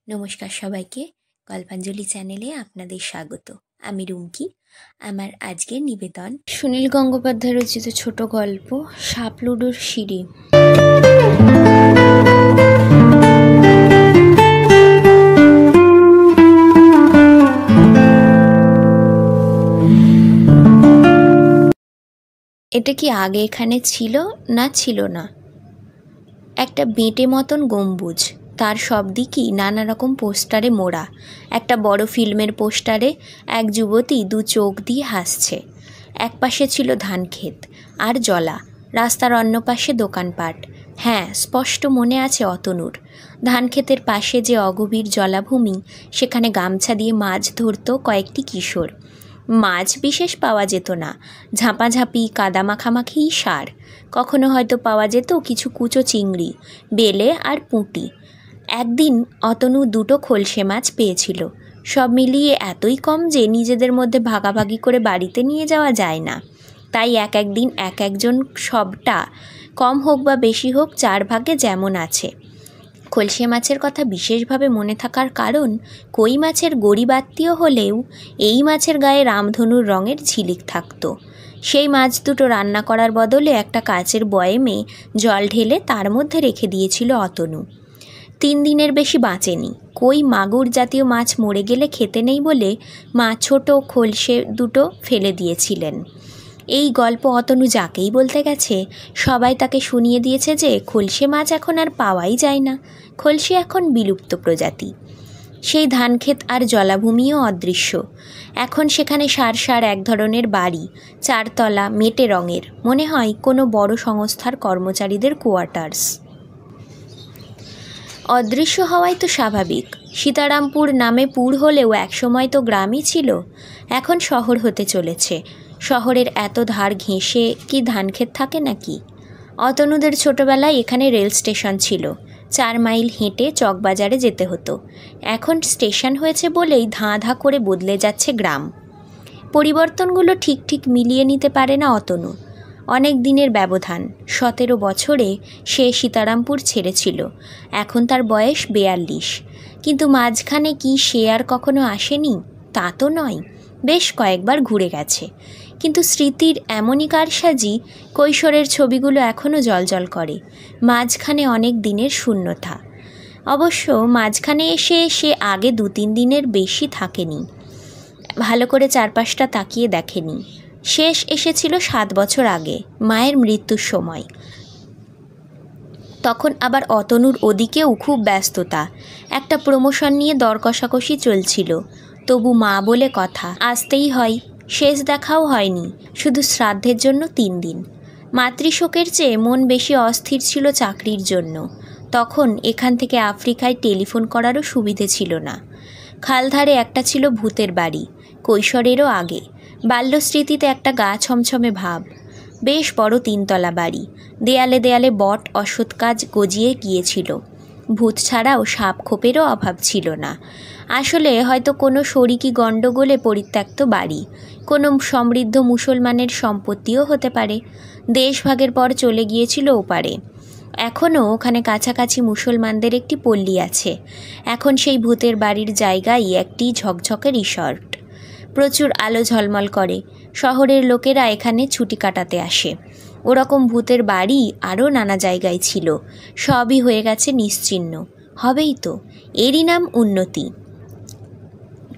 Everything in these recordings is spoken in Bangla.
নমস্কার সবাইকে, গল্পাঞ্জলি চ্যানেলে আপনাদের স্বাগত। আমি রুমকি। আমার আজকের নিবেদন সুনীল গঙ্গোপাধ্যায় রচিত ছোট গল্প সাপ লুডোর সিঁড়ি। এটা কি আগে এখানে ছিল না ছিল না? একটা বেঁটে মতন গম্বুজ, তার সব দিকই নানা রকম পোস্টারে মোড়া। একটা বড় ফিল্মের পোস্টারে এক যুবতী দু চোখ দিয়ে হাসছে। এক পাশে ছিল ধান ক্ষেত আর জলা, রাস্তার অন্য পাশে দোকানপাট। হ্যাঁ, স্পষ্ট মনে আছে অতনুর। ধান ক্ষেতের পাশে যে অগভীর জলাভূমি, সেখানে গামছা দিয়ে মাছ ধরত কয়েকটি কিশোর। মাছ বিশেষ পাওয়া যেত না, ঝাঁপাঝাঁপি কাদা মাখামাখিই সার। কখনো হয়তো পাওয়া যেত কিছু কুচো চিংড়ি, বেলে আর পুঁটি। একদিন অতনু দুটো খলসে মাছ পেয়েছিল। সব মিলিয়ে এতই কম যে নিজেদের মধ্যে ভাগাভাগি করে বাড়িতে নিয়ে যাওয়া যায় না। তাই এক একদিন এক একজন সবটা, কম হোক বা বেশি হোক, 4 ভাগে যেমন আছে। খলসে মাছের কথা বিশেষভাবে মনে থাকার কারণ, কই মাছের গড়ি বাত্তীয় হলেও এই মাছের গায়ে রামধনুর রঙের ঝিলিক থাকত। সেই মাছ দুটো রান্না করার বদলে একটা কাচের বয়েমে জল ঢেলে তার মধ্যে রেখে দিয়েছিল অতনু। 3 দিনের বেশি বাঁচেনি। কই মাগুর জাতীয় মাছ মরে গেলে খেতে নেই বলে মা ছোট খলসে দুটো ফেলে দিয়েছিলেন। এই গল্প অতনু যাকেই বলতে গেছে, সবাই তাকে শুনিয়ে দিয়েছে যে খলসে মাছ এখন আর পাওয়াই যায় না, খলসে এখন বিলুপ্ত প্রজাতি। সেই ধানক্ষেত আর জলাভূমিও অদৃশ্য। এখন সেখানে সার এক ধরনের বাড়ি, 4 তলা, মেটে রঙের, মনে হয় কোনো বড় সংস্থার কর্মচারীদের কোয়ার্টার্স। অদৃশ্য হওয়াই তো স্বাভাবিক। সীতারামপুর নামে পুর হলেও একসময় তো গ্রামই ছিল, এখন শহর হতে চলেছে। শহরের এত ধার ঘেঁষে কি ধানক্ষেত থাকে নাকি? অতনুদের ছোটবেলায় এখানে রেল স্টেশন ছিল। 4 মাইল হেঁটে চকবাজারে যেতে হতো। এখন স্টেশন হয়েছে বলেই ধাঁ ধাঁ করে বদলে যাচ্ছে গ্রাম। পরিবর্তনগুলো ঠিক মিলিয়ে নিতে পারে না অতনু। অনেক দিনের ব্যবধান, 17 বছরে সে সীতারামপুর ছেড়েছিল। এখন তার বয়স 42। কিন্তু মাঝখানে কি সে আর কখনো আসেনি? তা তো নয়, বেশ কয়েকবার ঘুরে গেছে। কিন্তু স্মৃতির এমনই কারসাজি, কৈশোরের ছবিগুলো এখনও জ্বলজ্বল করে। মাঝখানে অনেক দিনের শূন্যতা। অবশ্য মাঝখানে এসে সে আগে 2-3 দিনের বেশি থাকেনি। ভালো করে চারপাশটা তাকিয়ে দেখেনি। শেষ এসেছিল 7 বছর আগে, মায়ের মৃত্যুর সময়। তখন আবার অতনুর ওদিকেও খুব ব্যস্ততা। একটা প্রমোশন নিয়ে দর কষাকষি চলছিল। তবু মা বলে কথা, আসতেই হয়। শেষ দেখাও হয়নি, শুধু শ্রাদ্ধের জন্য 3 দিন। মাতৃশোকের চেয়ে মন বেশি অস্থির ছিল চাকরির জন্য। তখন এখান থেকে আফ্রিকায় টেলিফোন করারও সুবিধে ছিল না। খালধারে একটা ছিল ভূতের বাড়ি, কৈশোরেরও আগে। বাল্যস্মৃতিতে একটা গা ছমছমে ভাব। বেশ বড় 3 তলা বাড়ি, দেয়ালে দেয়ালে বট অশ্বত্থ গাছ গজিয়ে গিয়েছিল। ভূত ছাড়াও সাপ খোপেরও অভাব ছিল না। আসলে হয়তো কোনো শরিকি গণ্ডগোলে পরিত্যক্ত বাড়ি, কোনো সমৃদ্ধ মুসলমানের সম্পত্তিও হতে পারে। দেশভাগের পর চলে গিয়েছিল ওপারে। এখনও ওখানে কাছাকাছি মুসলমানদের একটি পল্লী আছে। এখন সেই ভূতের বাড়ির জায়গায় একটি ঝকঝকে রিসর্ট। প্রচুর আলো ঝলমল করে। শহরের লোকেরা এখানে ছুটি কাটাতে আসে। ওরকম ভূতের বাড়ি আরও নানা জায়গায় ছিল। সবই হয়ে গেছে নিশ্চিহ্ন। হবেই তো, এরই নাম উন্নতি।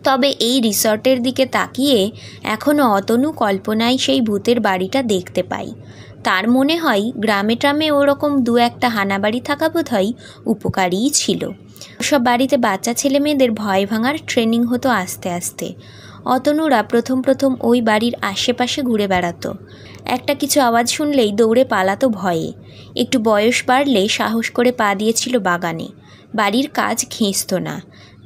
তবে এই রিসর্টের দিকে তাকিয়ে এখনও অতনু কল্পনায় সেই ভূতের বাড়িটা দেখতে পাই। তার মনে হয় গ্রামে ট্রামে ওরকম 2-1টা হানাবাড়ি থাকা বোধহয় উপকারীই ছিল। সব বাড়িতে বাচ্চা ছেলে মেয়েদের ভয় ভাঙার ট্রেনিং হতো আস্তে আস্তে। অতনুরা প্রথম ওই বাড়ির আশেপাশে ঘুরে বেড়াতো। একটা কিছু আওয়াজ শুনলেই দৌড়ে পালাতো ভয়ে। একটু বয়স বাড়লে সাহস করে পা দিয়েছিল বাগানে। বাড়ির কাজ ঘেঁষত না।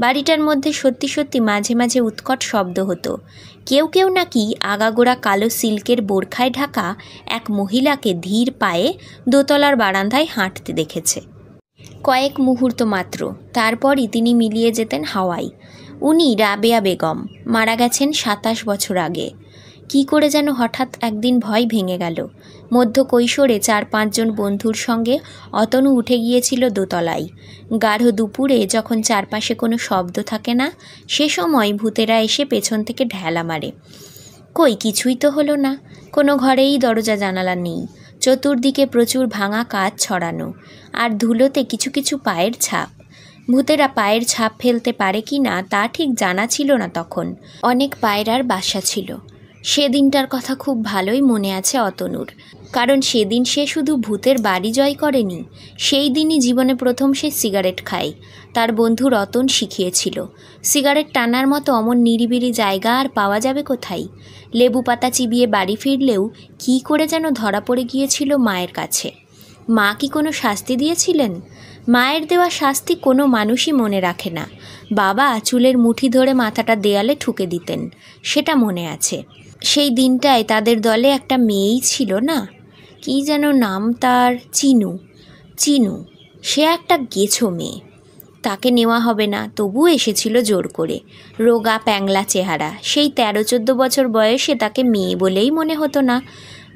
বাড়িটার মধ্যে সত্যি মাঝে মাঝে উৎকট শব্দ হতো। কেউ নাকি আগাগোড়া কালো সিল্কের বোরখায় ঢাকা এক মহিলাকে ধীর পায়ে দোতলার বারান্দায় হাঁটতে দেখেছে। কয়েক মুহূর্ত মাত্র, তারপরই তিনি মিলিয়ে যেতেন হাওয়ায়। উনি রাবেয়া বেগম, মারা গেছেন 27 বছর আগে। কি করে যেন হঠাৎ একদিন ভয় ভেঙে গেল। মধ্য কৈশোরে 4-5 জন বন্ধুর সঙ্গে অতনু উঠে গিয়েছিল দোতলায়। গাঢ় দুপুরে যখন চারপাশে কোনো শব্দ থাকে না, সে সময় ভূতেরা এসে পেছন থেকে ঢেলা মারে। কই কিছুই তো হলো না, কোনো ঘরেই দরজা জানালা নেই, চতুর্দিকে প্রচুর ভাঙা কাঁচ ছড়ানো, আর ধুলোতে কিছু কিছু পায়ের ছাপ। ভূতেরা পায়ের ছাপ ফেলতে পারে কি না তা ঠিক জানা ছিল না তখন। অনেক পায়রার বাসা ছিল। সেদিনটার কথা খুব ভালোই মনে আছে অতনুর, কারণ সেদিন সে শুধু ভূতের বাড়ি জয় করেনি, সেই দিনই জীবনে প্রথম সে সিগারেট খায়। তার বন্ধু রতন শিখিয়েছিল। সিগারেট টানার মতো অমন নিরিবিলি জায়গা আর পাওয়া যাবে কোথায়। লেবু পাতা চিবিয়ে বাড়ি ফিরলেও কি করে যেন ধরা পড়ে গিয়েছিল মায়ের কাছে। মা কি কোনো শাস্তি দিয়েছিলেন? মায়ের দেওয়া শাস্তি কোনো মানুষই মনে রাখে না। বাবা চুলের মুঠি ধরে মাথাটা দেয়ালে ঠুকে দিতেন, সেটা মনে আছে। সেই দিনটায় তাদের দলে একটা মেয়েই ছিল না, কি যেন নাম তার, চিনু। সে একটা গেছো মেয়ে। তাকে নেওয়া হবে না, তবুও এসেছিল জোর করে। রোগা প্যাংলা চেহারা, সেই 13-14 বছর বয়সে তাকে মেয়ে বলেই মনে হতো না।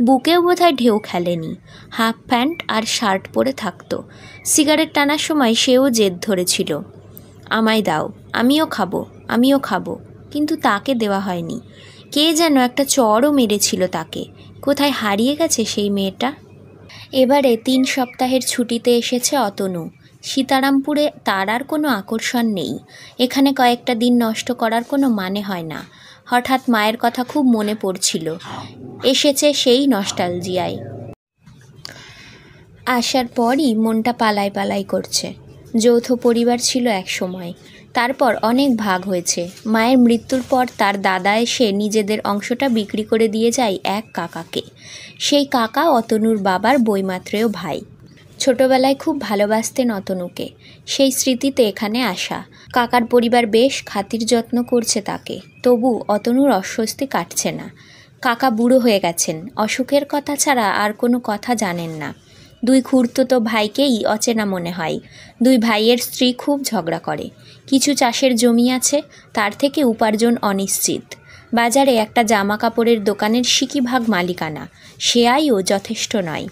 বুকেও বোধহয় ঢেউ খেলেনি। হাফ প্যান্ট আর শার্ট পরে থাকতো। সিগারেট টানার সময় সেও জেদ ধরেছিল, আমায় দাও, আমিও খাবো, কিন্তু তাকে দেওয়া হয়নি। কে যেন একটা চড়ও মেরেছিল তাকে। কোথায় হারিয়ে গেছে সেই মেয়েটা? এবারে 3 সপ্তাহের ছুটিতে এসেছে অতনু। সীতারামপুরে তার আর কোনো আকর্ষণ নেই। এখানে কয়েকটা দিন নষ্ট করার কোনো মানে হয় না। হঠাৎ মায়ের কথা খুব মনে পড়ছিল। এসেছে সেই নস্টালজিয়ায়। আসার পরই মনটা পালাই করছে। যৌথ পরিবার ছিল এক সময়, তারপর অনেক ভাগ হয়েছে। মায়ের মৃত্যুর পর তার দাদা এসে নিজেদের অংশটা বিক্রি করে দিয়ে যায় এক কাকাকে। সেই কাকা অতনুর বাবার বৈমাত্রেয় ভাই। ছোটবেলায় খুব ভালোবাসতেন অতনুকে, সেই স্মৃতিতে এখানে আসা। কাকার পরিবার বেশ খাতির যত্ন করছে তাকে, তবু অতনুর অস্বস্তি কাটছে না। কাকা বুড়ো হয়ে গেছেন, অসুখের কথা ছাড়া আর কোনো কথা জানেন না। 2 খুড়তুতো ভাইকেই অচেনা মনে হয়। 2 ভাইয়ের স্ত্রী খুব ঝগড়া করে। কিছু চাষের জমি আছে, তার থেকে উপার্জন অনিশ্চিত। বাজারে একটা জামা কাপড়ের দোকানের সিকিভাগ মালিকানা, সে আয়ও যথেষ্ট নয়।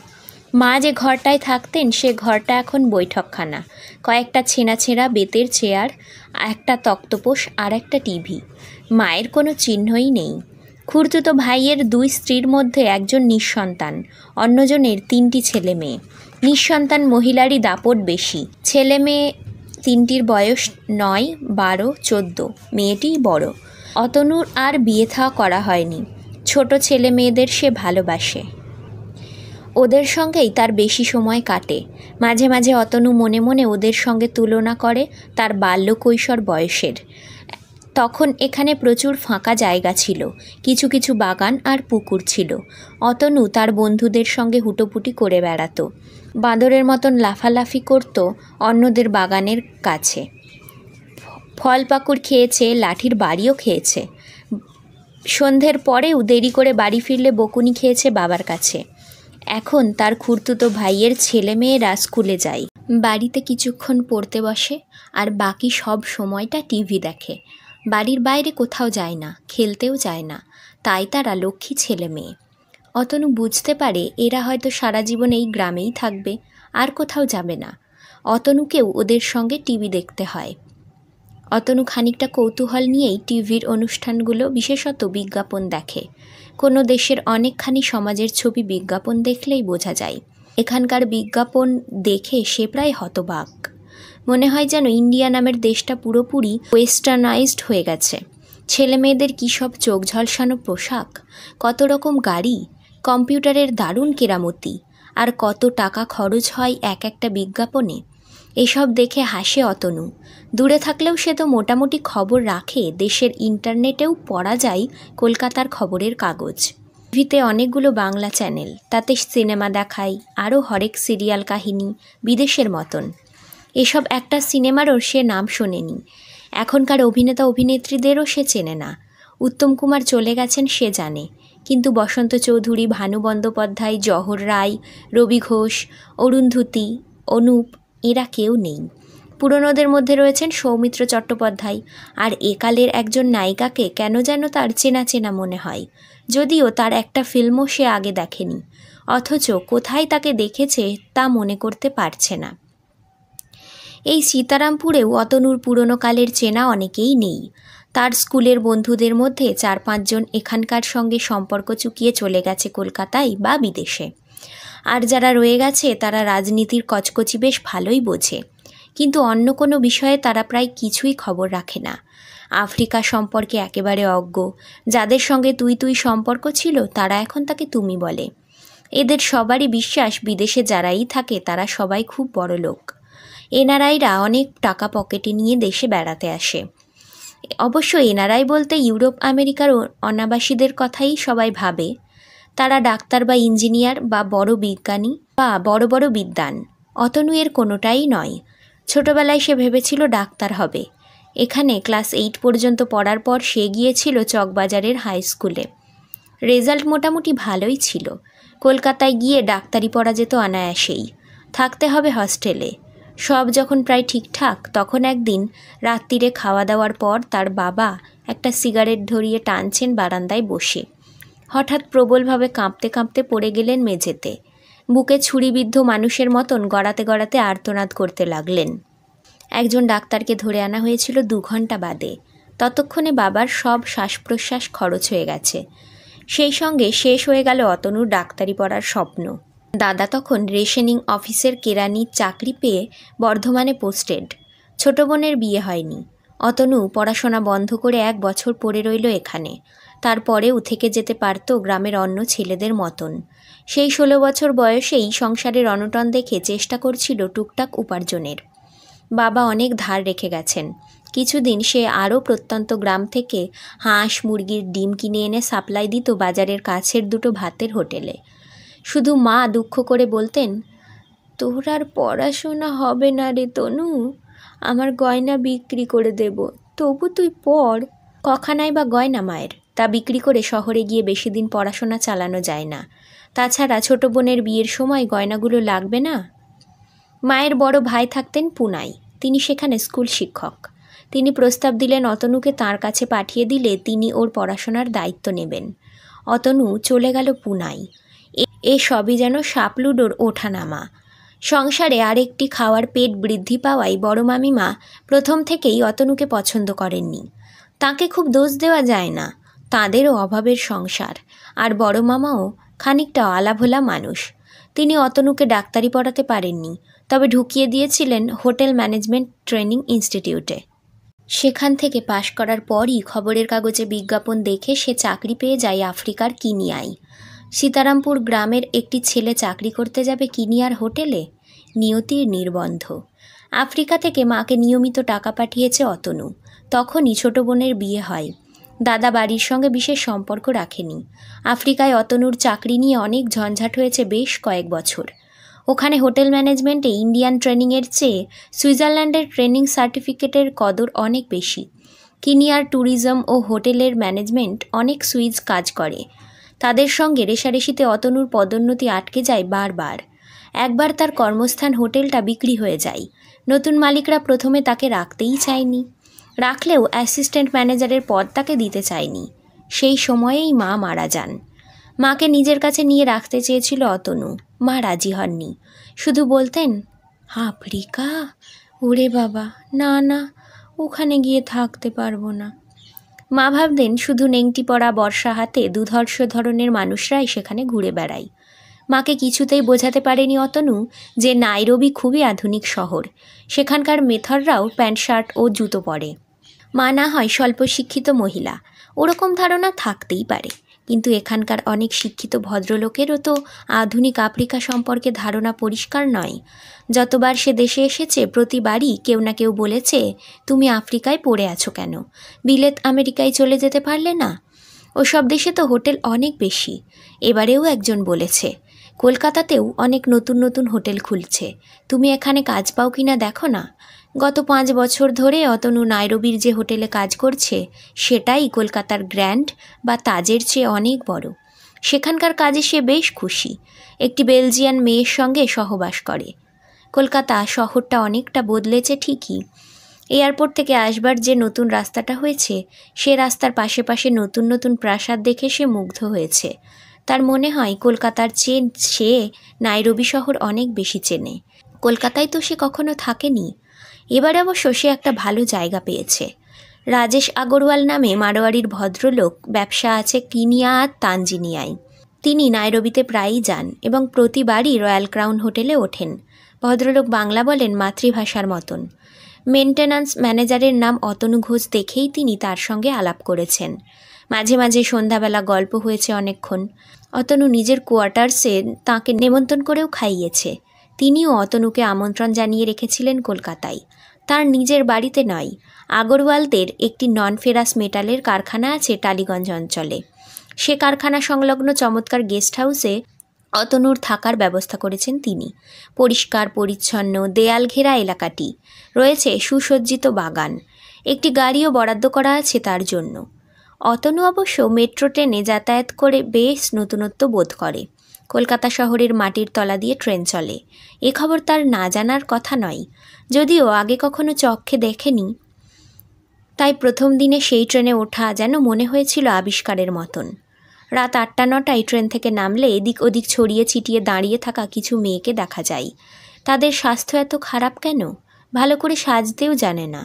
মা যে ঘরটায় থাকতেন সে ঘরটা এখন বৈঠকখানা। কয়েকটা ছেঁড়া বেতের চেয়ার, একটা তক্তপোষ আর একটা টিভি। মায়ের কোনো চিহ্নই নেই। খুড়তুতো ভাইয়ের 2 স্ত্রীর মধ্যে একজন নিঃসন্তান, অন্যজনের 3টি ছেলে মেয়ে। নিঃসন্তান মহিলারই দাপট বেশি। ছেলে মেয়ে 3টির বয়স 9, 12, 14, মেয়েটিই বড়। অতনুর আর বিয়ে থা করা হয়নি। ছোট ছেলে মেয়েদের সে ভালোবাসে, ওদের সঙ্গেই তার বেশি সময় কাটে। মাঝে মাঝে অতনু মনে মনে ওদের সঙ্গে তুলনা করে তার বাল্য কৈশোর বয়সের। তখন এখানে প্রচুর ফাঁকা জায়গা ছিল, কিছু কিছু বাগান আর পুকুর ছিল। অতনু তার বন্ধুদের সঙ্গে হুটোপুটি করে বেড়াতো, বাঁদরের মতন লাফালাফি করত অন্যদের বাগানের কাছে। ফল পাকুড় খেয়েছে, লাঠির বাড়িও খেয়েছে। সন্ধ্যের পরেও দেরি করে বাড়ি ফিরলে বকুনি খেয়েছে বাবার কাছে। এখন তার খুড়তুতো ভাইয়ের ছেলে মেয়েরা স্কুলে যায়, বাড়িতে কিছুক্ষণ পড়তে বসে, আর বাকি সব সময়টা টিভি দেখে। বাড়ির বাইরে কোথাও যায় না, খেলতেও যায় না। তাই তারা লক্ষ্মী ছেলে মেয়ে। অতনু বুঝতে পারে এরা হয়তো সারা জীবন এই গ্রামেই থাকবে, আর কোথাও যাবে না। অতনুকেও ওদের সঙ্গে টিভি দেখতে হয়। অতনু খানিকটা কৌতূহল নিয়েই টিভির অনুষ্ঠানগুলো, বিশেষত বিজ্ঞাপন দেখে। কোনো দেশের অনেকখানি সমাজের ছবি বিজ্ঞাপন দেখলেই বোঝা যায়। এখানকার বিজ্ঞাপন দেখে সে প্রায় হতবাক। মনে হয় যেন ইন্ডিয়া নামের দেশটা পুরোপুরি ওয়েস্টার্নাইজড হয়ে গেছে। ছেলে মেয়েদের কী সব চোখ ঝলসানো পোশাক, কত রকম গাড়ি, কম্পিউটারের দারুণ কেরামতি, আর কত টাকা খরচ হয় এক একটা বিজ্ঞাপনে। এসব দেখে হাসে অতনু। দূরে থাকলেও সে তো মোটামুটি খবর রাখে। দেশের ইন্টারনেটেও পড়া যায় কলকাতার খবরের কাগজ। টিভিতে অনেকগুলো বাংলা চ্যানেল, তাতে সিনেমা দেখায়, আরও হরেক সিরিয়াল কাহিনী, বিদেশের মতন। এসব একটা সিনেমারও সে নাম শোনেনি। এখনকার অভিনেতা অভিনেত্রীদেরও সে চেনে না। উত্তম কুমার চলে গেছেন সে জানে, কিন্তু বসন্ত চৌধুরী, ভানু বন্দ্যোপাধ্যায়, জহর রায়, রবি ঘোষ, অরুন্ধতী, অনুপ, এরা কেউ নেই। পুরনোদের মধ্যে রয়েছেন সৌমিত্র চট্টোপাধ্যায়, আর একালের একজন নায়িকাকে কেন যেন তার চেনা চেনা মনে হয়, যদিও তার একটা ফিল্মও সে আগে দেখেনি, অথচ কোথায় তাকে দেখেছে তা মনে করতে পারছে না। এই সীতারামপুরেও অতনুর পুরনো কালের চেনা অনেকেই নেই। তার স্কুলের বন্ধুদের মধ্যে 4-5 জন এখানকার সঙ্গে সম্পর্ক চুকিয়ে চলে গেছে কলকাতায় বা বিদেশে, আর যারা রয়ে গেছে তারা রাজনীতির কচকচি বেশ ভালোই বোঝে, কিন্তু অন্য কোনো বিষয়ে তারা প্রায় কিছুই খবর রাখে না। আফ্রিকা সম্পর্কে একেবারে অজ্ঞ। যাদের সঙ্গে তুই সম্পর্ক ছিল তারা এখন তাকে তুমি বলে। এদের সবারই বিশ্বাস বিদেশে যারাই থাকে তারা সবাই খুব বড় লোক। এনআরআইরা অনেক টাকা পকেটে নিয়ে দেশে বেড়াতে আসে। অবশ্য এনআরআই বলতে ইউরোপ আমেরিকার অনাবাসীদের কথাই সবাই ভাবে। তারা ডাক্তার বা ইঞ্জিনিয়ার বা বড় বিজ্ঞানী বা বড় বড় বিদ্বান। অতনু এর কোনোটাই নয়। ছোটবেলায় সে ভেবেছিল ডাক্তার হবে। এখানে ক্লাস 8 পর্যন্ত পড়ার পর সে গিয়েছিল চকবাজারের হাই স্কুলে। রেজাল্ট মোটামুটি ভালোই ছিল। কলকাতায় গিয়ে ডাক্তারি পড়া যেত অনায়াসেই। থাকতে হবে হস্টেলে। সব যখন প্রায় ঠিকঠাক, তখন একদিন রাত্রিরে খাওয়া দাওয়ার পর তার বাবা একটা সিগারেট ধরিয়ে টানছেন বারান্দায় বসে। হঠাৎ প্রবলভাবে কাঁপতে কাঁপতে পড়ে গেলেন মেঝেতে। বুকে ছুরিবিদ্ধ মানুষের মতন গড়াতে গড়াতে আর্তনাদ করতে লাগলেন। একজন ডাক্তারকে ধরে আনা হয়েছিল 2 ঘন্টা বাদে। ততক্ষণে বাবার সব শ্বাস প্রশ্বাস খরচ হয়ে গেছে। সেই সঙ্গে শেষ হয়ে গেল অতনুর ডাক্তারি পড়ার স্বপ্ন। দাদা তখন রেশনিং অফিসের কেরানির চাকরি পেয়ে বর্ধমানে পোস্টেড। ছোট বোনের বিয়ে হয়নি। অতনু পড়াশোনা বন্ধ করে 1 বছর পড়ে রইল এখানে। তারপরেও থেকে যেতে পারত গ্রামের অন্য ছেলেদের মতন। সেই 16 বছর বয়সেই সংসারের অনটন দেখে চেষ্টা করছিল টুকটাক উপার্জনের। বাবা অনেক ধার রেখে গেছেন। কিছুদিন সে আরও প্রত্যন্ত গ্রাম থেকে হাঁস মুরগির ডিম কিনে এনে সাপ্লাই দিত বাজারের কাছের 2টো ভাতের হোটেলে। শুধু মা দুঃখ করে বলতেন, তোর আর পড়াশোনা হবে না রে তনু, আমার গয়না বিক্রি করে দেব, তবু তুই পড়। কখানাই বা গয়না মায়ের, তা বিক্রি করে শহরে গিয়ে বেশি দিন পড়াশোনা চালানো যায় না। তাছাড়া ছোট বোনের বিয়ের সময় গয়নাগুলো লাগবে না। মায়ের বড় ভাই থাকতেন পুনায়, তিনি সেখানে স্কুল শিক্ষক। তিনি প্রস্তাব দিলেন অতনুকে তাঁর কাছে পাঠিয়ে দিলে তিনি ওর পড়াশোনার দায়িত্ব নেবেন। অতনু চলে গেল পুনায়। এ সবই যেন সাপলুডোর ওঠানামা। সংসারে আরেকটি খাওয়ার পেট বৃদ্ধি পাওয়ায় বড় মামিমা প্রথম থেকেই অতনুকে পছন্দ করেননি। তাকে খুব দোষ দেওয়া যায় না, তাঁদেরও অভাবের সংসার, আর বড় মামাও খানিকটা আলাভোলা মানুষ। তিনি অতনুকে ডাক্তারি পড়াতে পারেননি, তবে ঢুকিয়ে দিয়েছিলেন হোটেল ম্যানেজমেন্ট ট্রেনিং ইনস্টিটিউটে। সেখান থেকে পাশ করার পরই খবরের কাগজে বিজ্ঞাপন দেখে সে চাকরি পেয়ে যায় আফ্রিকার কিনিয়ায়। সীতারামপুর গ্রামের একটি ছেলে চাকরি করতে যাবে কিনিয়ার হোটেলে? নিয়তির নির্বন্ধ। আফ্রিকা থেকে মাকে নিয়মিত টাকা পাঠিয়েছে অতনু। তখনই ছোট বোনের বিয়ে হয়। দাদা বাড়ির সঙ্গে বিশেষ সম্পর্ক রাখেনি। আফ্রিকায় অতনুর চাকরি নিয়ে অনেক ঝঞ্ঝাট হয়েছে বেশ কয়েক বছর। ওখানে হোটেল ম্যানেজমেন্টে ইন্ডিয়ান ট্রেনিংয়ের চেয়ে সুইজারল্যান্ডের ট্রেনিং সার্টিফিকেটের কদর অনেক বেশি। কিনিয়ার ট্যুরিজম ও হোটেলের ম্যানেজমেন্ট অনেক সুইজ কাজ করে। তাদের সঙ্গে রেষারেষিতে অতনুর পদোন্নতি আটকে যায় বারবার। একবার তার কর্মস্থান হোটেলটা বিক্রি হয়ে যায়। নতুন মালিকরা প্রথমে তাকে রাখতেই চায়নি। রাখলেও অ্যাসিস্ট্যান্ট ম্যানেজারের পদ তাকে দিতে চায়নি। সেই সময়েই মা মারা যান। মাকে নিজের কাছে নিয়ে রাখতে চেয়েছিল অতনু। মা রাজি হননি। শুধু বলতেন, আফ্রিকা? ওরে বাবা, না না, ওখানে গিয়ে থাকতে পারবো না। মা ভাবতেন শুধু নেংটি পড়া বর্ষা হাতে দুধর্ষ ধরনের মানুষরাই সেখানে ঘুরে বেড়ায়। মাকে কিছুতেই বোঝাতে পারেনি অতনু যে নাইরোবি খুবই আধুনিক শহর। সেখানকার মেথররাও প্যান্ট শার্ট ও জুতো পরে। মা না হয় স্বল্প শিক্ষিত মহিলা, ওরকম ধারণা থাকতেই পারে, কিন্তু এখানকার অনেক শিক্ষিত ভদ্রলোকেরও তো আধুনিক আফ্রিকা সম্পর্কে ধারণা পরিষ্কার নয়। যতবার সে দেশে এসেছে প্রতিবারই কেউ না কেউ বলেছে, তুমি আফ্রিকায় পড়ে আছো কেন? বিলেত আমেরিকায় চলে যেতে পারলে না? ওসব দেশে তো হোটেল অনেক বেশি। এবারেও একজন বলেছে, কলকাতাতেও অনেক নতুন নতুন হোটেল খুলছে, তুমি এখানে কাজ পাও কিনা দেখো না। গত 5 বছর ধরে অতনু নাইরোবির যে হোটেলে কাজ করছে সেটাই কলকাতার গ্র্যান্ড বা তাজের চেয়ে অনেক বড়। সেখানকার কাজে সে বেশ খুশি। একটি বেলজিয়ান মেয়ের সঙ্গে সহবাস করে। কলকাতা শহরটা অনেকটা বদলেছে ঠিকই। এয়ারপোর্ট থেকে আসবার যে নতুন রাস্তাটা হয়েছে, সে রাস্তার পাশে পাশে নতুন নতুন প্রাসাদ দেখে সে মুগ্ধ হয়েছে। তার মনে হয় কলকাতার চেয়ে সে নাইরোবি শহর অনেক বেশি চেনে। কলকাতায় তো সে কখনো থাকেনি। এবার অবশ্য সে একটা ভালো জায়গা পেয়েছে। রাজেশ আগরওয়াল নামে মারোয়ারির ভদ্রলোক ব্যবসা আছে কিনিয়া আর তানজিনিয়ায়। তিনি নাইরোবিতে প্রায়ই যান এবং প্রতিবারই রয়্যাল ক্রাউন হোটেলে ওঠেন। ভদ্রলোক বাংলা বলেন মাতৃভাষার মতন। মেনটেন্যান্স ম্যানেজারের নাম অতনু ঘোষ দেখেই তিনি তার সঙ্গে আলাপ করেছেন। মাঝে মাঝে সন্ধ্যাবেলা গল্প হয়েছে অনেকক্ষণ। অতনু নিজের কোয়ার্টার্সে তাঁকে নেমন্তন্ন করেও খাইয়েছে। তিনিও অতনুকে আমন্ত্রণ জানিয়ে রেখেছিলেন কলকাতায়, তার নিজের বাড়িতে নয়। আগরওয়ালদের একটি নন ফেরাস মেটালের কারখানা আছে টালিগঞ্জ অঞ্চলে। সে কারখানা সংলগ্ন চমৎকার গেস্ট হাউসে অতনুর থাকার ব্যবস্থা করেছেন তিনি। পরিষ্কার পরিচ্ছন্ন দেয়াল ঘেরা এলাকাটি, রয়েছে সুসজ্জিত বাগান, একটি গাড়িও বরাদ্দ করা আছে তার জন্য। অতনু অবশ্য মেট্রো ট্রেনে যাতায়াত করে বেশ নতুনত্ব বোধ করে। কলকাতা শহরের মাটির তলা দিয়ে ট্রেন চলে, এ খবর তার না জানার কথা নয়, যদিও আগে কখনো চক্ষে দেখেনি। তাই প্রথম দিনে সেই ট্রেনে ওঠা যেন মনে হয়েছিল আবিষ্কারের মতন। রাত 8-9টায় ট্রেন থেকে নামলে এদিক ওদিক ছড়িয়ে ছিটিয়ে দাঁড়িয়ে থাকা কিছু মেয়েকে দেখা যায়। তাদের স্বাস্থ্য এত খারাপ কেন? ভালো করে সাজতেও জানে না।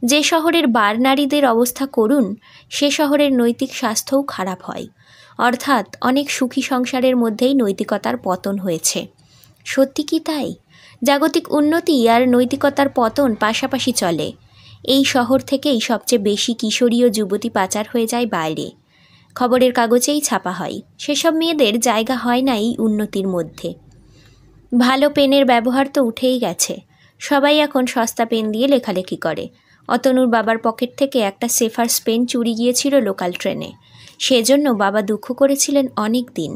যে শহরের বার নারীদের অবস্থা করুণ, সে শহরের নৈতিক স্বাস্থ্যও খারাপ হয়। অর্থাৎ অনেক সুখী সংসারের মধ্যেই নৈতিকতার পতন হয়েছে। সত্যি কি তাই? জাগতিক উন্নতি আর নৈতিকতার পতন পাশাপাশি চলে। এই শহর থেকেই সবচেয়ে বেশি কিশোরী ও যুবতী পাচার হয়ে যায় বাইরে। খবরের কাগজেই ছাপা হয়। সেসব মেয়েদের জায়গা হয় না এই উন্নতির মধ্যে। ভালো পেনের ব্যবহার তো উঠেই গেছে। সবাই এখন সস্তা পেন দিয়ে লেখালেখি করে। অতনুর বাবার পকেট থেকে একটা সেফার্স পেন চুরি গিয়েছিল লোকাল ট্রেনে। সেজন্য বাবা দুঃখ করেছিলেন অনেক দিন।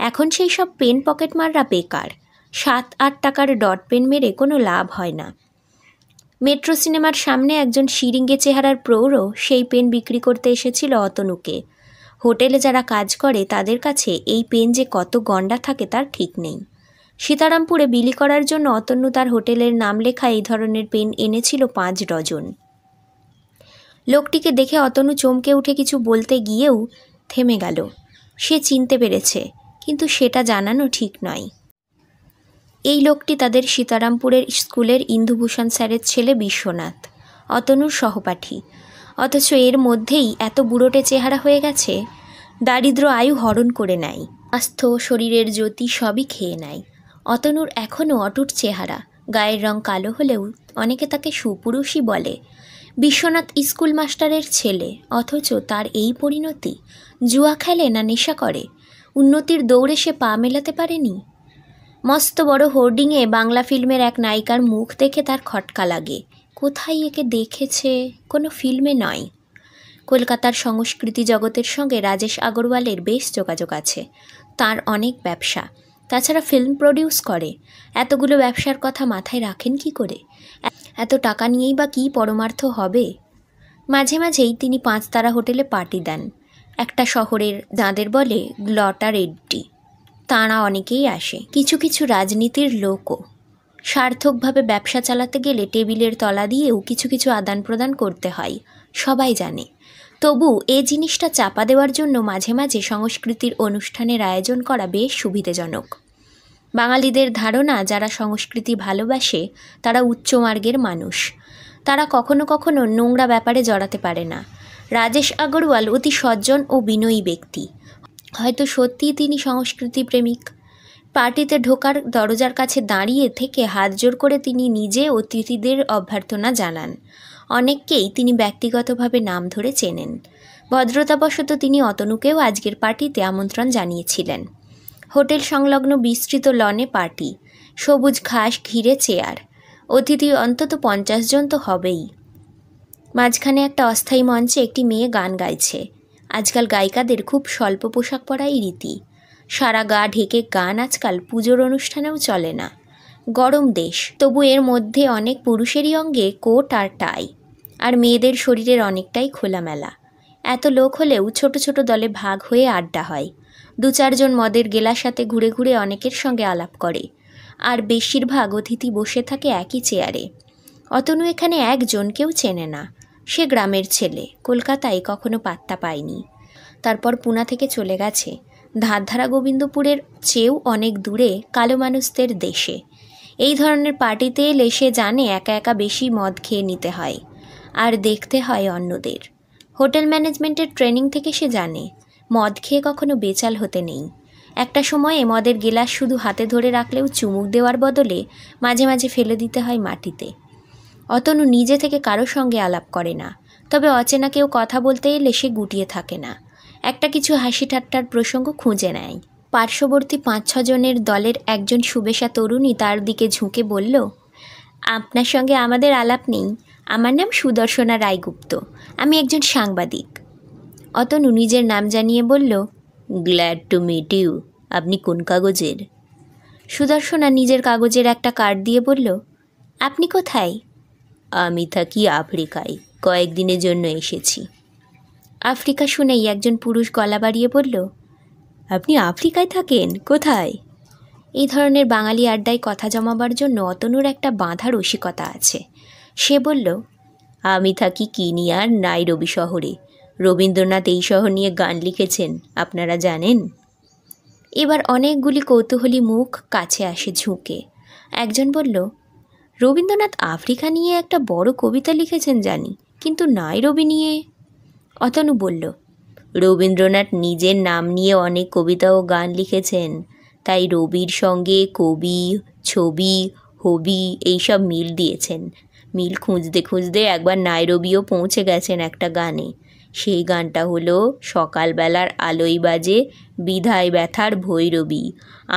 এখন সেই সব পেন পকেটমাররা বেকার। 7-8 টাকার ডট পেন মেরে কোনো লাভ হয় না। মেট্রো সিনেমার সামনে একজন শিরিঙ্গে চেহারার প্রৌঢ় সেই পেন বিক্রি করতে এসেছিল অতনুকে। হোটেলে যারা কাজ করে তাদের কাছে এই পেন যে কত গন্ডা থাকে তার ঠিক নেই। সীতারামপুরে বিলি করার জন্য অতনু তার হোটেলের নাম লেখা এই ধরনের পেন এনেছিল 5 ডজন। লোকটিকে দেখে অতনু চমকে উঠে কিছু বলতে গিয়েও থেমে গেল। সে চিনতে পেরেছে, কিন্তু সেটা জানানো ঠিক নয়। এই লোকটি তাদের সীতারামপুরের স্কুলের ইন্দুভূষণ স্যারের ছেলে বিশ্বনাথ, অতনুর সহপাঠী। অথচ এর মধ্যেই এত বুড়োটে চেহারা হয়ে গেছে। দারিদ্র আয়ু হরণ করে নেয়, স্বাস্থ্য শরীরের জ্যোতি সবই খেয়ে নেয়। অতনুর এখনও অটুট চেহারা, গায়ের রং কালো হলেও অনেকে তাকে সুপুরুষই বলে। বিশ্বনাথ স্কুল মাস্টারের ছেলে, অথচ তার এই পরিণতি। জুয়া খেলে না নেশা করে? উন্নতির দৌড়ে সে পা মেলাতে পারেনি। মস্ত বড় হোর্ডিংয়ে বাংলা ফিল্মের এক নায়িকার মুখ দেখে তার খটকা লাগে। কোথায় একে দেখেছে? কোনো ফিল্মে নয়। কলকাতার সংস্কৃতি জগতের সঙ্গে রাজেশ আগরওয়ালের বেশ যোগাযোগ আছে। তার অনেক ব্যবসা, তাছাড়া ফিল্ম প্রডিউস করে। এতগুলো ব্যবসার কথা মাথায় রাখেন কি করে? এত টাকা নিয়েই বা কী পরমার্থ হবে? মাঝে মাঝেই তিনি 5 তারা হোটেলে পার্টি দেন। একটা শহরের যাঁদের বলে গ্লটা রেড্ডি, তাঁরা অনেকেই আসে। কিছু কিছু রাজনীতির লোকও। সার্থকভাবে ব্যবসা চালাতে গেলে টেবিলের তলা দিয়েও কিছু কিছু আদান প্রদান করতে হয়, সবাই জানে। তবু এ জিনিসটা চাপা দেওয়ার জন্য মাঝে মাঝে সংস্কৃতির অনুষ্ঠানের আয়োজন করা বেশ সুবিধাজনক। বাঙালিদের ধারণা যারা সংস্কৃতি ভালোবাসে তারা উচ্চমার্গের মানুষ। তারা কখনো কখনো নোংরা ব্যাপারে জড়াতে পারে না। রাজেশ আগরওয়াল অতি সজ্জন ও বিনয়ী ব্যক্তি। হয়তো সত্যিই তিনি সংস্কৃতি প্রেমিক। পার্টিতে ঢোকার দরজার কাছে দাঁড়িয়ে থেকে হাত জোর করে তিনি নিজে অতিথিদের অভ্যর্থনা জানান। অনেককেই তিনি ব্যক্তিগতভাবে নাম ধরে চেনেন। ভদ্রতাবশত তিনি অতনুকেও আজকের পার্টিতে আমন্ত্রণ জানিয়েছিলেন। হোটেল সংলগ্ন বিস্তৃত লনে পার্টি, সবুজ ঘাস ঘিরে চেয়ার। অতিথি অন্তত 50 জন তো হবেই। মাঝখানে একটা অস্থায়ী মঞ্চে একটি মেয়ে গান গাইছে। আজকাল গায়িকাদের খুব স্বল্প পোশাক পরাই রীতি। সারা গা ঢেকে গান আজকাল পুজোর অনুষ্ঠানেও চলে না। গরম দেশ, তবু এর মধ্যে অনেক পুরুষেরই অঙ্গে কোট আর টাই, আর মেয়েদের শরীরের অনেকটাই খোলামেলা। এত লোক হলেও ছোট ছোট দলে ভাগ হয়ে আড্ডা হয়। 2-4 জন মদের গেলার সাথে ঘুরে ঘুরে অনেকের সঙ্গে আলাপ করে। আর বেশিরভাগ অতিথি বসে থাকে একই চেয়ারে। অতনু এখানে একজনকেও চেনে না। সে গ্রামের ছেলে, কলকাতায় কখনো পাত্তা পায়নি। তারপর পুনা থেকে চলে গেছে ধারধারা গোবিন্দপুরের চেয়েও অনেক দূরে কালো মানুষদের দেশে। এই ধরনের পার্টিতে এলে সে জানে একা একা বেশি মদ খেয়ে নিতে হয় আর দেখতে হয় অন্যদের। হোটেল ম্যানেজমেন্টের ট্রেনিং থেকে সে জানে মদ খেয়ে কখনো বেচাল হতে নেই। একটা সময়ে মদের গেলাস শুধু হাতে ধরে রাখলেও চুমুক দেওয়ার বদলে মাঝে মাঝে ফেলে দিতে হয় মাটিতে। অতনু নিজে থেকে কারো সঙ্গে আলাপ করে না, তবে অচেনা কেউ কথা বলতে এলে সে গুটিয়ে থাকে না, একটা কিছু হাসি ঠাট্টার প্রসঙ্গ খুঁজে নেয়। পার্শ্ববর্তী 5-6 জনের দলের একজন সুবেশা তরুণী তার দিকে ঝুঁকে বলল, আপনার সঙ্গে আমাদের আলাপ নেই। আমার নাম সুদর্শনা রায়গুপ্ত, আমি একজন সাংবাদিক। অতনু নিজের নাম জানিয়ে বলল, গ্ল্যাড টু মিট ইউ। আপনি কোন কাগজের? সুদর্শনা নিজের কাগজের একটা কার্ড দিয়ে বলল, আপনি কোথায়? আমি থাকি আফ্রিকায়, কয়েকদিনের জন্য এসেছি। আফ্রিকা শুনেই একজন পুরুষ গলা বাড়িয়ে বলল, আপনি আফ্রিকায় থাকেন? কোথায়? এই ধরনের বাঙালি আড্ডায় কথা জমাবার জন্য অতনুর একটা বাঁধা রসিকতা আছে। সে বলল, আমি থাকি কিনিয়ার নাইরোবি শহরে। রবীন্দ্রনাথ এই শহর নিয়ে গান লিখেছেন, আপনারা জানেন? এবার অনেকগুলি কৌতূহলী মুখ কাছে আসে ঝুঁকে। একজন বলল, রবীন্দ্রনাথ আফ্রিকা নিয়ে একটা বড় কবিতা লিখেছেন জানি, কিন্তু নাইরোবি নিয়ে? অতনু বলল, রবীন্দ্রনাথ নিজের নাম নিয়ে অনেক কবিতা ও গান লিখেছেন, তাই রবির সঙ্গে কবি, ছবি, হবি এইসব মিল দিয়েছেন। মিল খুঁজতে খুঁজতে একবার নাইরোবিও পৌঁছে গেছেন একটা গানে। সেই গানটা হলো, সকালবেলার আলোই বাজে বিধায় ব্যথার ভৈরবী,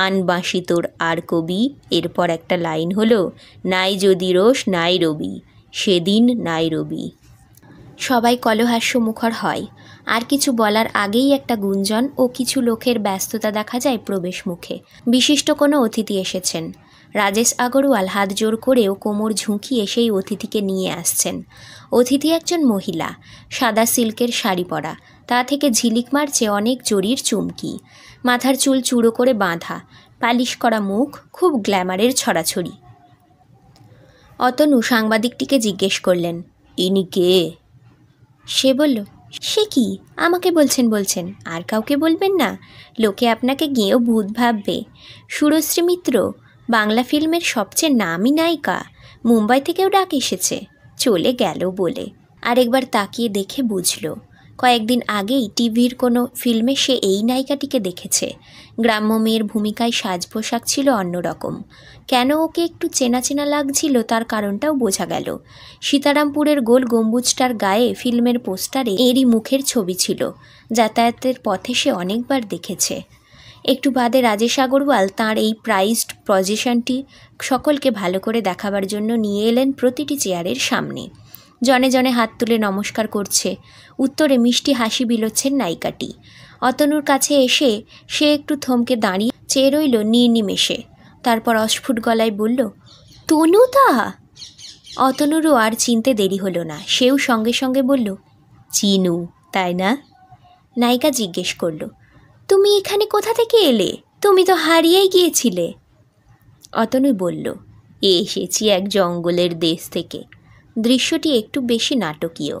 আন বাঁশি তোর আর কবি। এরপর একটা লাইন হলো, নাই যদি রোষ নাই রবি, সেদিন নাই রবি। সবাই কলহাস্য মুখর হয়। আর কিছু বলার আগেই একটা গুঞ্জন ও কিছু লোকের ব্যস্ততা দেখা যায় প্রবেশ মুখে। বিশিষ্ট কোনো অতিথি এসেছেন। রাজেশ আগরওয়াল হাত জোর করেও কোমর ঝুঁকিয়ে সেই অতিথিকে নিয়ে আসছেন। অতিথি একজন মহিলা, সাদা সিল্কের শাড়ি পরা, তা থেকে ঝিলিক মারছে অনেক জরির চুমকি। মাথার চুল চূড়ো করে বাঁধা, পালিশ করা মুখ, খুব গ্ল্যামারের ছড়াছড়ি। অতনু সাংবাদিকটিকে জিজ্ঞেস করলেন, ইনি কে? সে বলল, সে কি, আমাকে বলছেন, আর কাউকে বলবেন না? লোকে আপনাকে গিয়েও ভূত ভাববে। সুরশ্রী মিত্র, বাংলা ফিল্মের সবচেয়ে নামী নায়িকা, মুম্বাই থেকেও ডাক এসেছে, চলে গেল বলে। আরেকবার তাকিয়ে দেখে বুঝল, কয়েকদিন আগেই টিভির কোনো ফিল্মে সে এই নায়িকাটিকে দেখেছে। গ্রাম্য মেয়ের ভূমিকায় সাজ পোশাক ছিল অন্যরকম। কেন ওকে একটু চেনা চেনা লাগছিল তার কারণটাও বোঝা গেল। সীতারামপুরের গোল গম্বুজটার গায়ে ফিল্মের পোস্টারে এরই মুখের ছবি ছিল। যাতায়াতের পথে সে অনেকবার দেখেছে। একটু বাদে রাজেশ আগরওয়াল তাঁর এই প্রাইজড পজিশনটি সকলকে ভালো করে দেখাবার জন্য নিয়ে এলেন প্রতিটি চেয়ারের সামনে। জনে জনে হাত তুলে নমস্কার করছে। উত্তরে মিষ্টি হাসি বিলোচ্ছেন নায়িকাটি। অতনুর কাছে এসে সে একটু থমকে দাঁড়িয়ে চেয়ে রইল নির্নিমেষে। তারপর অস্ফুট গলায় বলল, তনুদা। অতনুরও আর চিনতে দেরি হলো না, সেও সঙ্গে সঙ্গে বলল, চিনু, তাই না? নায়িকা জিজ্ঞেস করল, তুমি এখানে কোথা থেকে এলে? তুমি তো হারিয়েই গিয়েছিলে। অতনু বলল, এসেছি এক জঙ্গলের দেশ থেকে। দৃশ্যটি একটু বেশি নাটকীয়,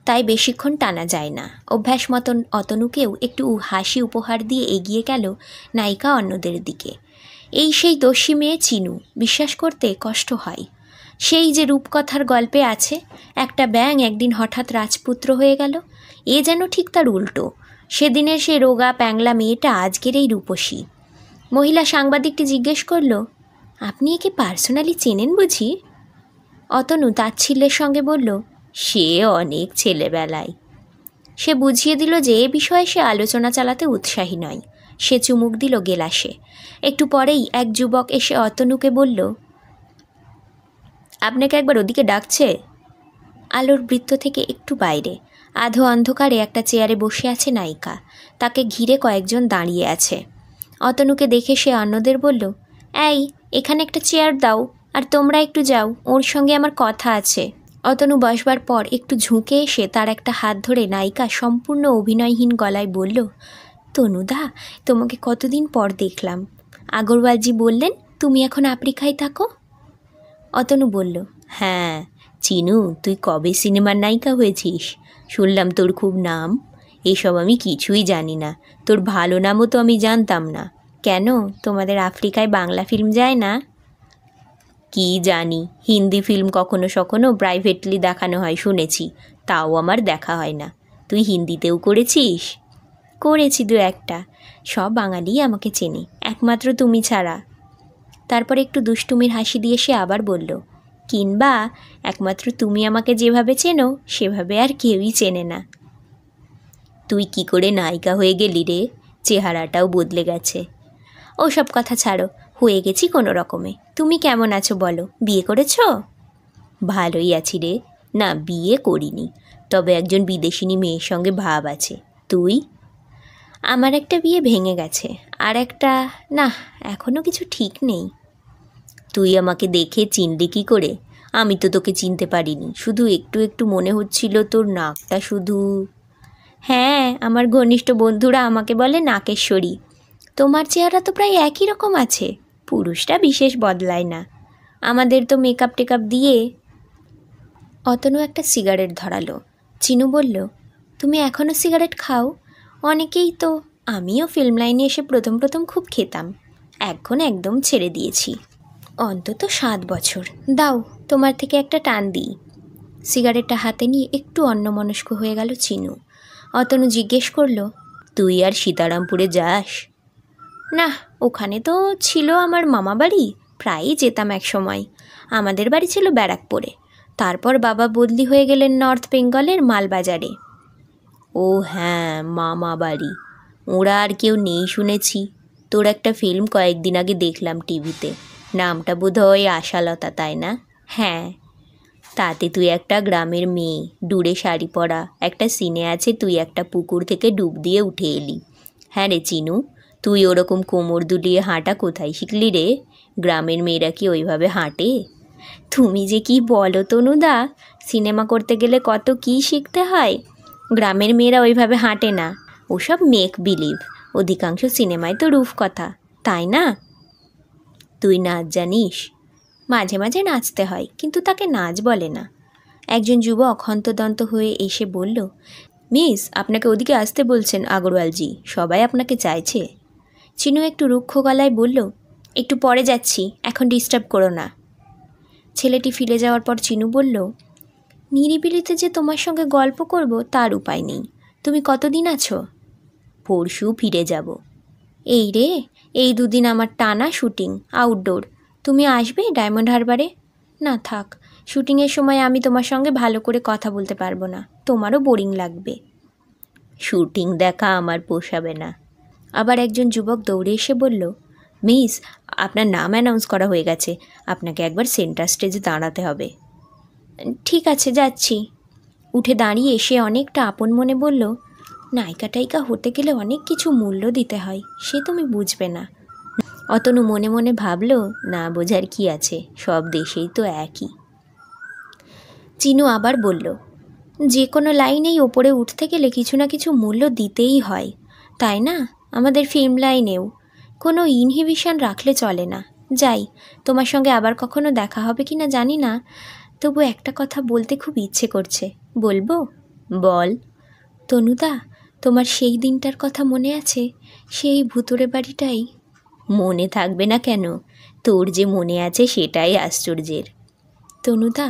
তাই বেশিক্ষণ টানা যায় না। অভ্যাস মতন অতনুকেও একটু হাসি উপহার দিয়ে এগিয়ে গেল নায়িকা অন্যদের দিকে। এই সেই দস্যি মেয়ে চিনু, বিশ্বাস করতে কষ্ট হয়। সেই যে রূপকথার গল্পে আছে, একটা ব্যাঙ একদিন হঠাৎ রাজপুত্র হয়ে গেল। এ যেন ঠিক তার উল্টো। সেদিনের সে রোগা প্যাংলা মেয়েটা আজকের এই রূপসী। মহিলা সাংবাদিকটি জিজ্ঞেস করল, আপনি একে পার্সোনালি চেনেন বুঝি? অতনু তাচ্ছিল্যের সঙ্গে বলল, সে অনেক ছেলেবেলায়। সে বুঝিয়ে দিল যে এ বিষয়ে সে আলোচনা চালাতে উৎসাহী নয়। সে চুমুক দিল গেলাসে। একটু পরেই এক যুবক এসে অতনুকে বলল, আপনাকে একবার ওদিকে ডাকছে। আলোর বৃত্ত থেকে একটু বাইরে আধো অন্ধকারে একটা চেয়ারে বসে আছে নায়িকা। তাকে ঘিরে কয়েকজন দাঁড়িয়ে আছে। অতনুকে দেখে সে অন্যদের বলল, এই, এখানে একটা চেয়ার দাও, আর তোমরা একটু যাও, ওর সঙ্গে আমার কথা আছে। অতনু বসবার পর একটু ঝুঁকে এসে তার একটা হাত ধরে নায়িকা সম্পূর্ণ অভিনয়হীন গলায় বলল, তনুদা, তোমাকে কতদিন পর দেখলাম। আগরওয়ালজি বললেন তুমি এখন আফ্রিকায় থাকো? অতনু বলল, হ্যাঁ। চিনু, তুই কবে সিনেমার নায়িকা হয়েছিস? শুনলাম তোর খুব নাম। এসব আমি কিছুই জানি না। তোর ভালো নামও তো আমি জানতাম না। কেন, তোমাদের আফ্রিকায় বাংলা ফিল্ম যায় না? কি জানি, হিন্দি ফিল্ম কখনো সখনো প্রাইভেটলি দেখানো হয় শুনেছি, তাও আমার দেখা হয় না। তুই হিন্দিতেও করেছিস? করেছি দু একটা। সব বাঙালি আমাকে চেনে, একমাত্র তুমি ছাড়া। তারপর একটু দুষ্টুমির হাসি দিয়ে সে আবার বলল, কিংবা একমাত্র তুমি আমাকে যেভাবে চেনো সেভাবে আর কেউই চেনে না। তুই কি করে নায়িকা হয়ে গেলি রে? চেহারাটাও বদলে গেছে। ওসব কথা ছাড়ো, হয়ে গেছি কোনো রকমে। তুমি কেমন আছো বলো? বিয়ে করেছো? ভালোই আছি রে। না, বিয়ে করিনি, তবে একজন বিদেশিনী মেয়ের সঙ্গে ভাব আছে। তুই? আমার একটা বিয়ে ভেঙে গেছে, আর একটা না, এখনও কিছু ঠিক নেই। তুই আমাকে দেখে চিনলি কী করে? আমি তো তোকে চিনতে পারিনি, শুধু একটু একটু মনে হচ্ছিল তোর নাকটা শুধু। হ্যাঁ, আমার ঘনিষ্ঠ বন্ধুরা আমাকে বলে নাকেশ্বরী। তোমার চেহারা তো প্রায় একই রকম আছে, পুরুষরা বিশেষ বদলায় না। আমাদের তো মেকআপ টেকআপ দিয়ে। অতনু একটা সিগারেট ধরালো। চিনু বলল, তুমি এখনও সিগারেট খাও? অনেকেই তো। আমিও ফিল্ম লাইনে এসে প্রথম প্রথম খুব খেতাম, এখন একদম ছেড়ে দিয়েছি। অন্তত 7 বছর। দাও, তোমার থেকে একটা টান দিই। সিগারেটটা হাতে নিয়ে একটু অন্যমনস্ক হয়ে গেল চিনু। অতনু জিজ্ঞেস করলো, তুই আর সীতারামপুরে যাস? না, ওখানে তো ছিল আমার মামা বাড়ি, প্রায়ই যেতাম এক সময়। আমাদের বাড়ি ছিল ব্যারাকপুরে, তারপর বাবা বদলি হয়ে গেলেন নর্থ বেঙ্গলের মালবাজারে। ও হ্যাঁ, মামা বাড়ি। ওরা আর কেউ নেই শুনেছি। তোর একটা ফিল্ম কয়েকদিন আগে দেখলাম টিভিতে, নামটা বোধহয় আশালতা, তাই না? হ্যাঁ। তাতে তুই একটা গ্রামের মেয়ে, ডুরে শাড়ি পরা, একটা সিনে আছে তুই একটা পুকুর থেকে ডুব দিয়ে উঠে এলি। হ্যাঁ রে চিনু, তুই ওরকম কোমর দুলিয়ে হাঁটা কোথায় শিখলি রে? গ্রামের মেয়েরা কি ওইভাবে হাঁটে? তুমি যে কি বলো তনুদা, সিনেমা করতে গেলে কত কি শিখতে হয়। গ্রামের মেয়েরা ওইভাবে হাঁটে না, ওসব মেক বিলিভ। অধিকাংশ সিনেমায় তো রূপকথা, তাই না? তুই নাচ জানিস? মাঝে মাঝে নাচতে হয়, কিন্তু তাকে নাচ বলে না। একজন যুবক হন্তদন্ত হয়ে এসে বলল, মিস, আপনাকে ওদিকে আসতে বলছেন আগরওয়ালজি, সবাই আপনাকে চাইছে। চিনু একটু রুক্ষ গলায় বলল, একটু পরে যাচ্ছি, এখন ডিস্টার্ব করো না। ছেলেটি ফিরে যাওয়ার পর চিনু বলল, নিরিবিলিতে যে তোমার সঙ্গে গল্প করব তার উপায় নেই। তুমি কতদিন আছো? পরশু ফিরে যাব। এই রে, এই 2 দিন আমার টানা শুটিং, আউটডোর। তুমি আসবে ডায়মন্ড হারবারে? না থাক, শুটিংয়ের সময় আমি তোমার সঙ্গে ভালো করে কথা বলতে পারবো না, তোমারও বোরিং লাগবে। শুটিং দেখা আমার পোষাবে না। আবার একজন যুবক দৌড়ে এসে বলল, মিস, আপনার নাম অ্যানাউন্স করা হয়ে গেছে, আপনাকে একবার সেন্টার স্টেজে দাঁড়াতে হবে। ঠিক আছে, যাচ্ছি। উঠে দাঁড়িয়ে এসে অনেকটা আপন মনে বলল, নায়িকা টাইকা হতে গেলে অনেক কিছু মূল্য দিতে হয়, সে তুমি বুঝবে না। অতনু মনে মনে ভাবল, না বোঝার কি আছে, সব দেশেই তো একই। চিনু আবার বলল, যে কোনো লাইনেই ওপরে উঠতে গেলে কিছু না কিছু মূল্য দিতেই হয়, তাই না? আমাদের ফিল্ম লাইনেও কোনো ইনহিবিশন রাখলে চলে না। যাই, তোমার সঙ্গে আবার কখনো দেখা হবে কি না জানি না, তবু একটা কথা বলতে খুব ইচ্ছে করছে। বলবো? বল। তনুদা, তোমার সেই দিনটার কথা মনে আছে? সেই ভুতুড়ে বাড়িটাই। মনে থাকবে না কেন? তোর যে মনে আছে সেটাই আশ্চর্যের। তনুদা,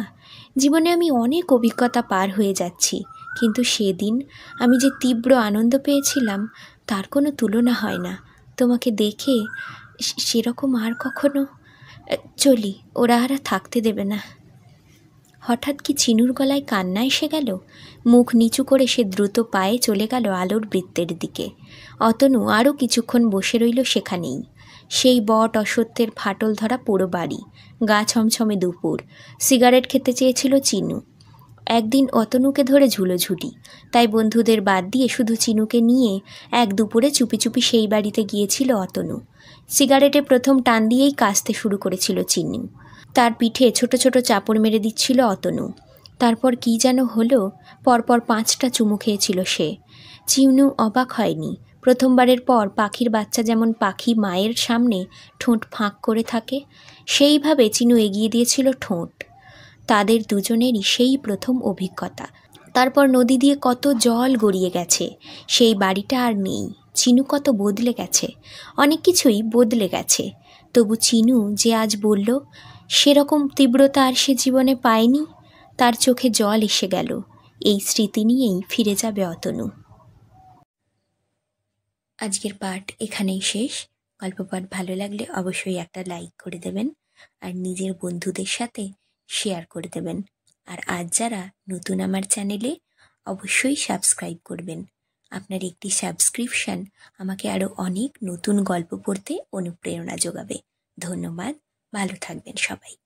জীবনে আমি অনেক অভিজ্ঞতা পার হয়ে যাচ্ছি, কিন্তু সেদিন আমি যে তীব্র আনন্দ পেয়েছিলাম তার কোনো তুলনা হয় না। তোমাকে দেখে সেরকম আর কখনো। চলি, ওরা আর থাকতে দেবে না। হঠাৎ কি চিনুর গলায় কান্না এসে গেল। মুখ নিচু করে সে দ্রুত পায়ে চলে গেল আলোর বৃত্তের দিকে। অতনু আরও কিছুক্ষণ বসে রইল সেখানেই। সেই বট অসত্যের ফাটল ধরা পুরো বাড়ি, গা ছমছমে দুপুর। সিগারেট খেতে চেয়েছিল চিনু। একদিন অতনুকে ধরে ঝুলোঝুটি, তাই বন্ধুদের বাদ দিয়ে শুধু চিনুকে নিয়ে এক দুপুরে চুপি চুপি সেই বাড়িতে গিয়েছিল অতনু। সিগারেটে প্রথম টান দিয়েই কাশতে শুরু করেছিল চিনু। তার পিঠে ছোট ছোট চাপড় মেরে দিচ্ছিল অতনু। তারপর কি যেন হলো, পরপর 5টা চুমু খেয়েছিল সে। চিনু অবাক হয়নি, প্রথমবারের পর পাখির বাচ্চা যেমন পাখি মায়ের সামনে ঠোঁট ফাঁক করে থাকে, সেইভাবে চিনু এগিয়ে দিয়েছিল ঠোঁট। তাদের দুজনেরই সেই প্রথম অভিজ্ঞতা। তারপর নদী দিয়ে কত জল গড়িয়ে গেছে, সেই বাড়িটা আর নেই। চিনু কত বদলে গেছে, অনেক কিছুই বদলে গেছে। তবু চিনু যে আজ বলল, সেরকম তীব্রতা আর সে জীবনে পায়নি। তার চোখে জল এসে গেল। এই স্মৃতি নিয়েই ফিরে যাবে অতনু। আজকের পাঠ এখানেই শেষ। গল্প পাঠ ভালো লাগলে অবশ্যই একটা লাইক করে দেবেন, আর নিজের বন্ধুদের সাথে শেয়ার করে দেবেন। আর আজ যারা নতুন আমার চ্যানেলে, অবশ্যই সাবস্ক্রাইব করবেন। আপনার একটি সাবস্ক্রিপশন আমাকে আরও অনেক নতুন গল্প পড়তে অনুপ্রেরণা যোগাবে। ধন্যবাদ। ভালো থাকবেন সবাই।